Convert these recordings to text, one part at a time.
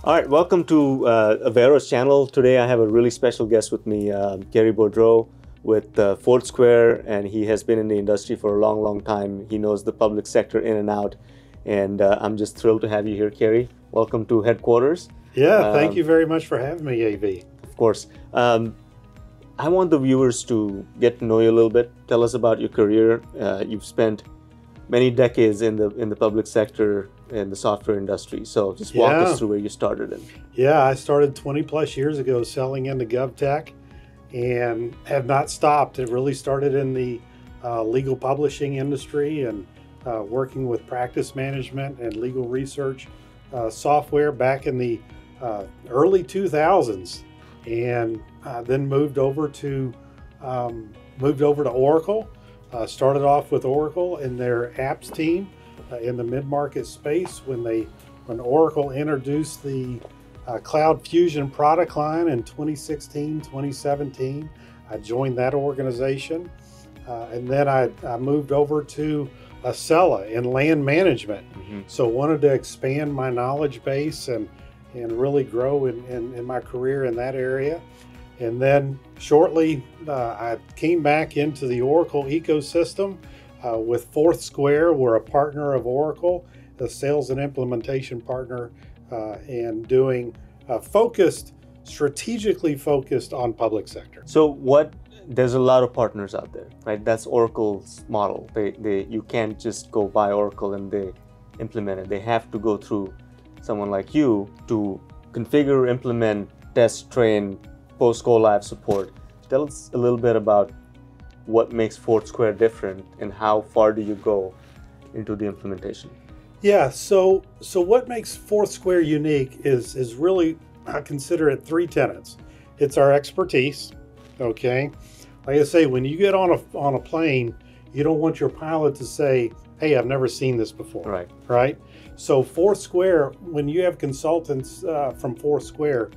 All right, welcome to Avero's channel. Today I have a really special guest with me, Gary Boudreau with Foursquare, and he has been in the industry for a long, long time. He knows the public sector in and out, and I'm just thrilled to have you here, Gary. Welcome to headquarters. Yeah, thank you very much for having me, AV. Of course. I want the viewers to get to know you a little bit. Tell us about your career. You've spent many decades in the public sector in the software industry. So just walk us through where you started in. Yeah, I started 20 plus years ago selling into GovTech and have not stopped. It really started in the legal publishing industry and working with practice management and legal research software back in the early 2000s, and then moved over to Oracle. Started off with Oracle and their apps team in the mid-market space when Oracle introduced the Cloud Fusion product line in 2016, 2017. I joined that organization, and then I moved over to Acela in land management. So wanted to expand my knowledge base and really grow in my career in that area. And then shortly, I came back into the Oracle ecosystem with Foursquare. We're a partner of Oracle, a sales and implementation partner, and doing strategically focused on public sector. So there's a lot of partners out there, right? That's Oracle's model. You can't just go buy Oracle and they implement it. They have to go through someone like you to configure, implement, test, train, post-go live support. Tell us a little bit about what makes Foursquare different and how far do you go into the implementation? Yeah, so what makes Foursquare unique is really, I consider it three tenets. It's our expertise, okay? Like I say, when you get on a plane, you don't want your pilot to say, hey, I've never seen this before, right? So Foursquare, when you have consultants from Foursquare,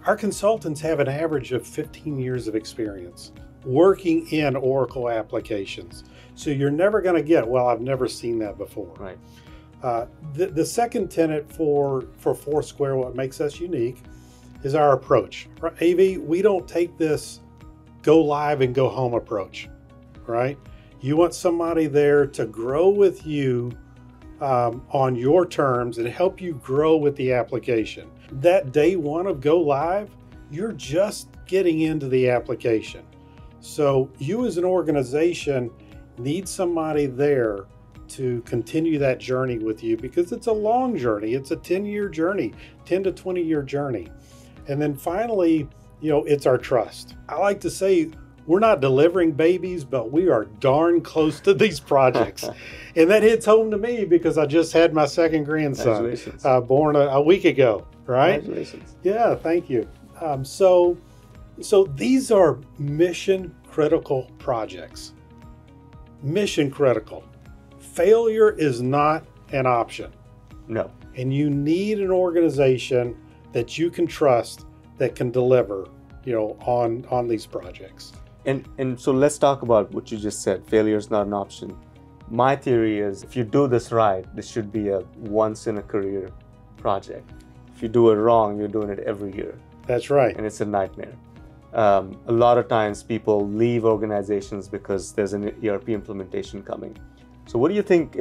our consultants have an average of 15 years of experience working in Oracle applications. So you're never going to get, well, I've never seen that before. Right. The second tenet for Foursquare, what makes us unique, is our approach. Right? AV, we don't take this go live and go home approach, right? You want somebody there to grow with you on your terms and help you grow with the application. That day one of go live, you're just getting into the application. So you as an organization need somebody there to continue that journey with you, because it's a long journey. It's a 10-year journey, 10 to 20-year journey. And then finally, it's our trust. I like to say we're not delivering babies, but we are darn close to these projects. And that hits home to me because I just had my second grandson born a week ago, right? Congratulations. Yeah, thank you. So these are mission critical projects. Mission critical. Failure is not an option. No. And you need an organization that you can trust that can deliver, on these projects. And so let's talk about what you just said. Failure is not an option. My theory is if you do this right, this should be a once in a career project. If you do it wrong, you're doing it every year. That's right. And it's a nightmare. A lot of times people leave organizations because there's an ERP implementation coming. So what do you think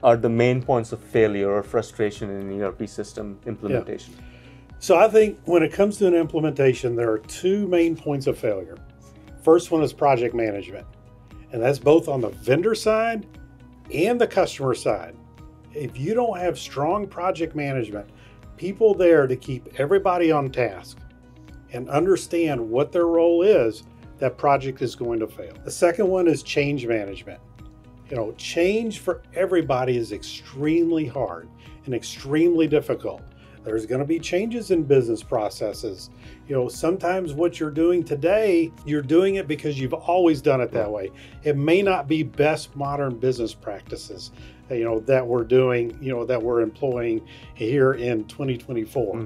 are the main points of failure or frustration in an ERP system implementation? Yeah. So I think when it comes to an implementation, there are two main points of failure. First one is project management, and that's both on the vendor side and the customer side. If you don't have strong project management, people there to keep everybody on task and understand what their role is, that project is going to fail. The second one is change management. Change for everybody is extremely hard and extremely difficult. There's going to be changes in business processes. Sometimes what you're doing today, you're doing it because you've always done it that way. It may not be best modern business practices, that we're doing, that we're employing here in 2024.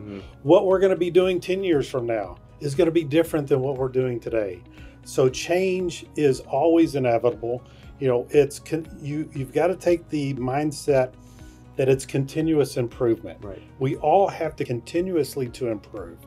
What we're going to be doing 10 years from now is going to be different than what we're doing today. So change is always inevitable. You've got to take the mindset that it's continuous improvement. Right. We all have to continuously to improve.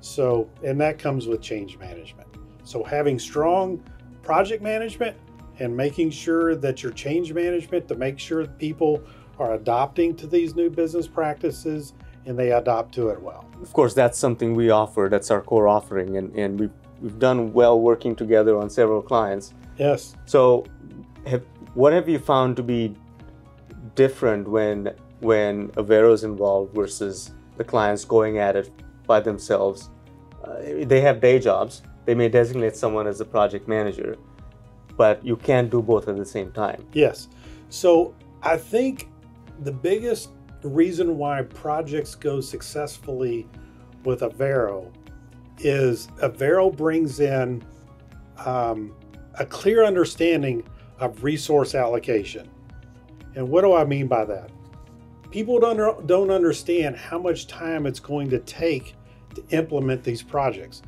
So, and that comes with change management. So having strong project management and making sure that your change management to make sure that people are adopting to these new business practices and they adopt to it well. Of course, that's something we offer. That's our core offering, and we've done well working together on several clients. Yes. So what have you found to be different when Avero is involved versus the clients going at it by themselves? They have day jobs. They may designate someone as a project manager, but you can't do both at the same time. Yes. So I think the biggest reason why projects go successfully with Avero is Avero brings in a clear understanding of resource allocation. And what do I mean by that? People don't understand how much time it's going to take to implement these projects.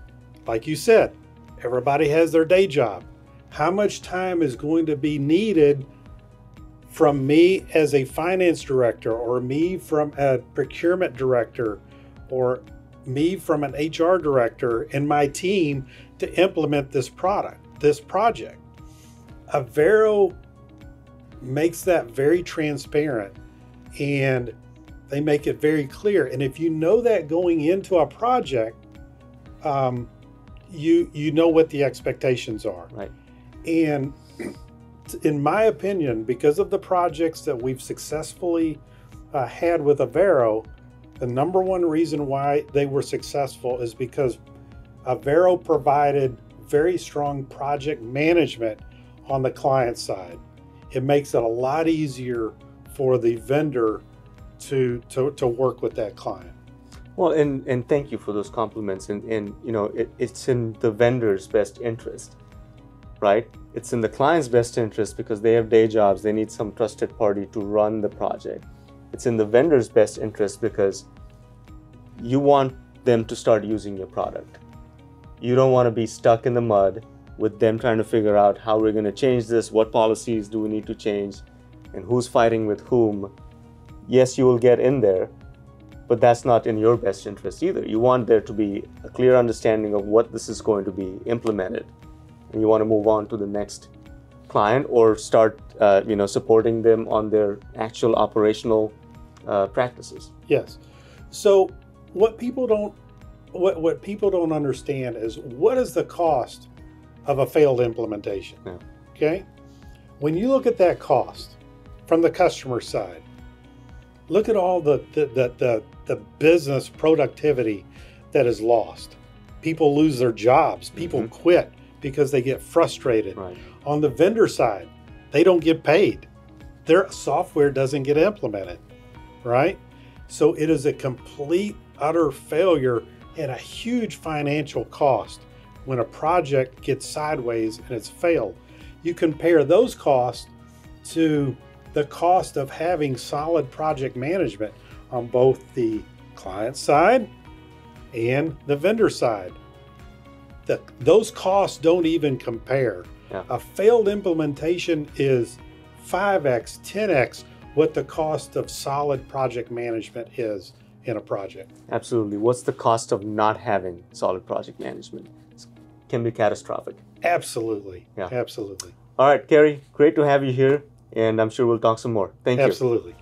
Like you said, everybody has their day job. How much time is going to be needed from me as a finance director, or me from a procurement director, or me from an HR director and my team to implement this project? Avero makes that very transparent, and they make it very clear. And if you know that going into a project, you know what the expectations are. Right. And in my opinion, because of the projects that we've successfully had with Avero, the number one reason why they were successful is because Avero provided very strong project management on the client side. It makes it a lot easier for the vendor to work with that client. Well, and thank you for those compliments. And you know, it's in the vendor's best interest, right? It's in the client's best interest because they have day jobs. They need some trusted party to run the project. It's in the vendor's best interest because you want them to start using your product. You don't want to be stuck in the mud with them trying to figure out how we're going to change this, what policies do we need to change, and who's fighting with whom. Yes, you will get in there, but that's not in your best interest either. You want there to be a clear understanding of what this is going to be implemented, and you want to move on to the next client or start supporting them on their actual operational practices. Yes. So what people don't understand is, what is the cost of a failed implementation? Yeah. Okay. When you look at that cost from the customer side, look at all the business productivity that is lost. People lose their jobs. People quit because they get frustrated. Right. On the vendor side, they don't get paid. Their software doesn't get implemented, right? So it is a complete, utter failure and a huge financial cost when a project gets sideways and it's failed. You compare those costs to the cost of having solid project management on both the client side and the vendor side. Those costs don't even compare. Yeah. A failed implementation is 5x, 10x what the cost of solid project management is in a project. Absolutely. What's the cost of not having solid project management? It can be catastrophic. Absolutely. Yeah. Absolutely. All right, Kerry, great to have you here, and I'm sure we'll talk some more. Thank you. Absolutely.